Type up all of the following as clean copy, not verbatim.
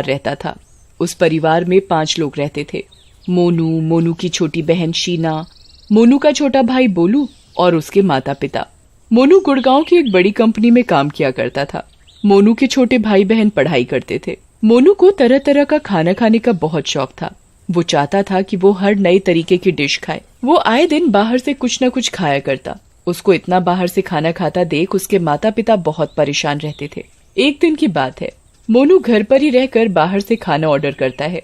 रहता था। उस परिवार में 5 लोग रहते थे। मोनू, मोनू की छोटी बहन शीना, मोनू का छोटा भाई बोलू और उसके माता पिता। मोनू गुड़गांव की एक बड़ी कंपनी में काम किया करता था। मोनू के छोटे भाई बहन पढ़ाई करते थे। मोनू को तरह तरह का खाना खाने का बहुत शौक था। वो चाहता था कि वो हर नए तरीके की डिश खाए। वो आए दिन बाहर से कुछ न कुछ खाया करता। उसको इतना बाहर से खाना खाता देख उसके माता पिता बहुत परेशान रहते थे। एक दिन की बात है, मोनू घर पर ही रहकर बाहर से खाना ऑर्डर करता है।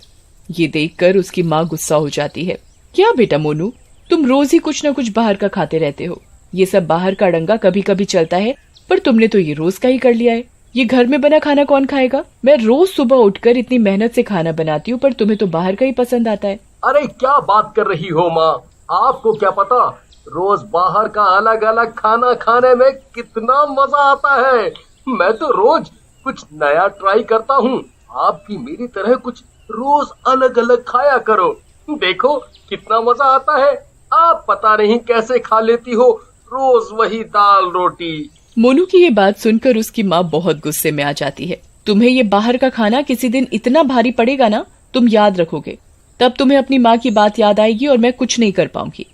ये देखकर उसकी माँ गुस्सा हो जाती है। क्या बेटा मोनू, तुम रोज ही कुछ न कुछ बाहर का खाते रहते हो। ये सब बाहर का डंगा कभी कभी चलता है, पर तुमने तो ये रोज का ही कर लिया है। ये घर में बना खाना कौन खाएगा? मैं रोज सुबह उठकर इतनी मेहनत से खाना बनाती हूँ, पर तुम्हें तो बाहर का ही पसंद आता है। अरे क्या बात कर रही हो माँ, आपको क्या पता रोज बाहर का अलग अलग खाना खाने में कितना मजा आता है। मैं तो रोज कुछ नया ट्राई करता हूँ। आप भी मेरी तरह कुछ रोज अलग अलग खाया करो, देखो कितना मजा आता है। आप पता नहीं कैसे खा लेती हो रोज वही दाल रोटी। मोनू की ये बात सुनकर उसकी माँ बहुत गुस्से में आ जाती है। तुम्हें ये बाहर का खाना किसी दिन इतना भारी पड़ेगा ना, तुम याद रखोगे, तब तुम्हें अपनी माँ की बात याद आएगी और मैं कुछ नहीं कर पाऊंगी।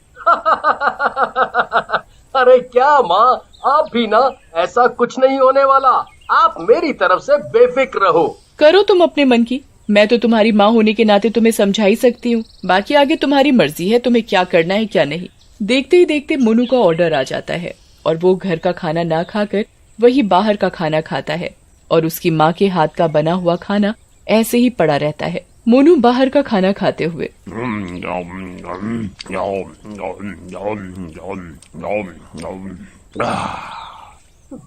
अरे क्या माँ, आप भी ना, ऐसा कुछ नहीं होने वाला। आप मेरी तरफ से बेफिक्र रहो। करो तुम अपने मन की, मैं तो तुम्हारी माँ होने के नाते तुम्हें समझा ही सकती हूँ। बाकी आगे तुम्हारी मर्जी है, तुम्हें क्या करना है क्या नहीं। देखते ही देखते मोनू का ऑर्डर आ जाता है और वो घर का खाना ना खाकर वही बाहर का खाना खाता है और उसकी माँ के हाथ का बना हुआ खाना ऐसे ही पड़ा रहता है। मोनू बाहर का खाना खाते हुए,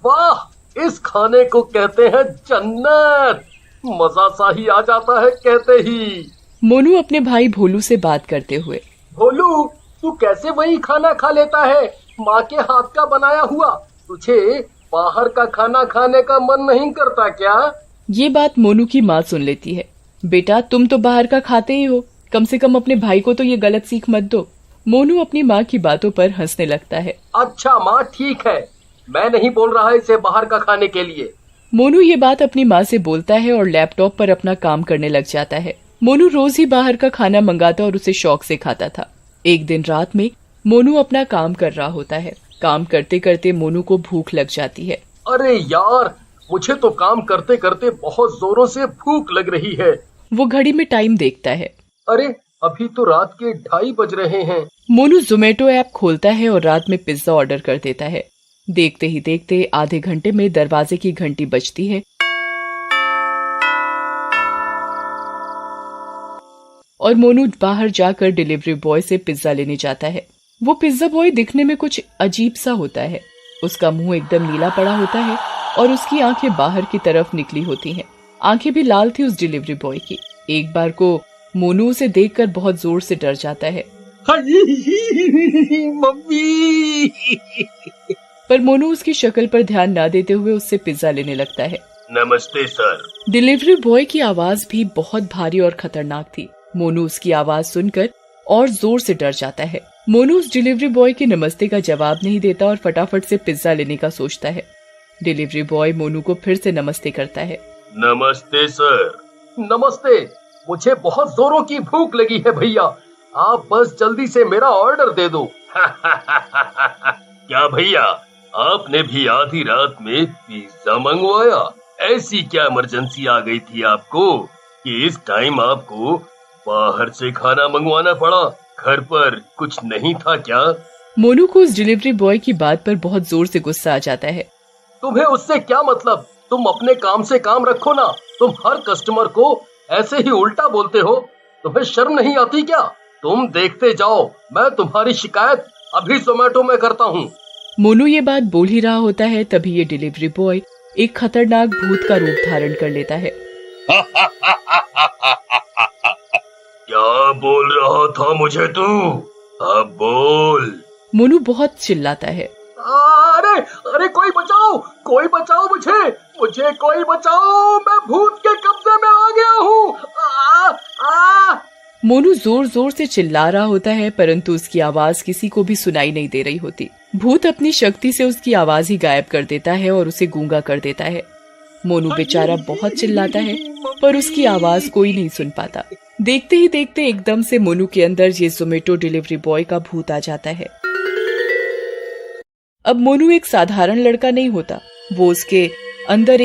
वाह, इस खाने को कहते हैं जन्नत। मजा सा ही आ जाता है कहते ही। मोनू अपने भाई भोलू से बात करते हुए, भोलू, तू कैसे वही खाना खा लेता है माँ के हाथ का बनाया हुआ? तुझे बाहर का खाना खाने का मन नहीं करता क्या? ये बात मोनू की माँ सुन लेती है। बेटा, तुम तो बाहर का खाते ही हो, कम से कम अपने भाई को तो ये गलत सीख मत दो। मोनू अपनी माँ की बातों पर हंसने लगता है। अच्छा माँ, ठीक है, मैं नहीं बोल रहा इसे बाहर का खाने के लिए। मोनू ये बात अपनी माँ से बोलता है और लैपटॉप पर अपना काम करने लग जाता है। मोनू रोज ही बाहर का खाना मंगाता और उसे शौक से खाता था। एक दिन रात में मोनू अपना काम कर रहा होता है। काम करते करते मोनू को भूख लग जाती है। अरे यार, मुझे तो काम करते करते बहुत जोरों से भूख लग रही है। वो घड़ी में टाइम देखता है। अरे अभी तो रात के 2:30 बज रहे हैं। मोनू जोमेटो ऐप खोलता है और रात में पिज्जा ऑर्डर कर देता है। देखते ही देखते आधे घंटे में दरवाजे की घंटी बजती है और मोनू बाहर जाकर डिलीवरी बॉय से पिज्जा लेने जाता है। वो पिज्जा बॉय दिखने में कुछ अजीब सा होता है। उसका मुंह एकदम नीला पड़ा होता है और उसकी आंखें बाहर की तरफ निकली होती हैं। आंखें भी लाल थी उस डिलीवरी बॉय की। एक बार को मोनू उसे देखकर बहुत जोर से डर जाता है। मम्मी! पर मोनू उसकी शक्ल पर ध्यान न देते हुए उससे पिज्जा लेने लगता है। नमस्ते सर। डिलीवरी बॉय की आवाज भी बहुत भारी और खतरनाक थी। मोनू उसकी आवाज सुनकर और जोर से डर जाता है। मोनू उस डिलीवरी बॉय के नमस्ते का जवाब नहीं देता और फटाफट से पिज्जा लेने का सोचता है। डिलीवरी बॉय मोनू को फिर से नमस्ते करता है। नमस्ते सर। नमस्ते, मुझे बहुत जोरों की भूख लगी है भैया, आप बस जल्दी से मेरा ऑर्डर दे दो। क्या भैया, आपने भी आधी रात में पिज्जा मंगवाया? ऐसी क्या इमरजेंसी आ गई थी आपको कि इस टाइम आपको बाहर से खाना मंगवाना पड़ा? घर पर कुछ नहीं था क्या? मोनू को उस डिलीवरी बॉय की बात पर बहुत जोर से गुस्सा आ जाता है। तुम्हें उससे क्या मतलब? तुम अपने काम से काम रखो ना। तुम हर कस्टमर को ऐसे ही उल्टा बोलते हो, तुम्हें शर्म नहीं आती क्या? तुम देखते जाओ, मैं तुम्हारी शिकायत अभी जोमेटो में करता हूँ। मोनू ये बात बोल ही रहा होता है, तभी ये डिलीवरी बॉय एक खतरनाक भूत का रूप धारण कर लेता है। क्या बोल रहा था मुझे तू? अब बोल। मोनू बहुत चिल्लाता है। अरे अरे, कोई बचाओ, कोई बचाओ मुझे, मुझे कोई बचाओ, मैं भूत के कब्जे में आ गया हूँ। मोनू जोर जोर से चिल्ला रहा होता है, परंतु उसकी आवाज किसी को भी सुनाई नहीं दे रही होती। भूत अपनी शक्ति से उसकी आवाज ही गायब कर देता है और उसे गूंगा कर देता है। मोनू बेचारा बहुत चिल्लाता है, पर उसकी आवाज कोई नहीं सुन पाता। देखते ही देखते एकदम से मोनू के अंदर ये ज़ोमैटो डिलीवरी बॉय का भूत आ जाता है। अब मोनू एक साधारण लड़का नहीं होता, वो उसके अंदर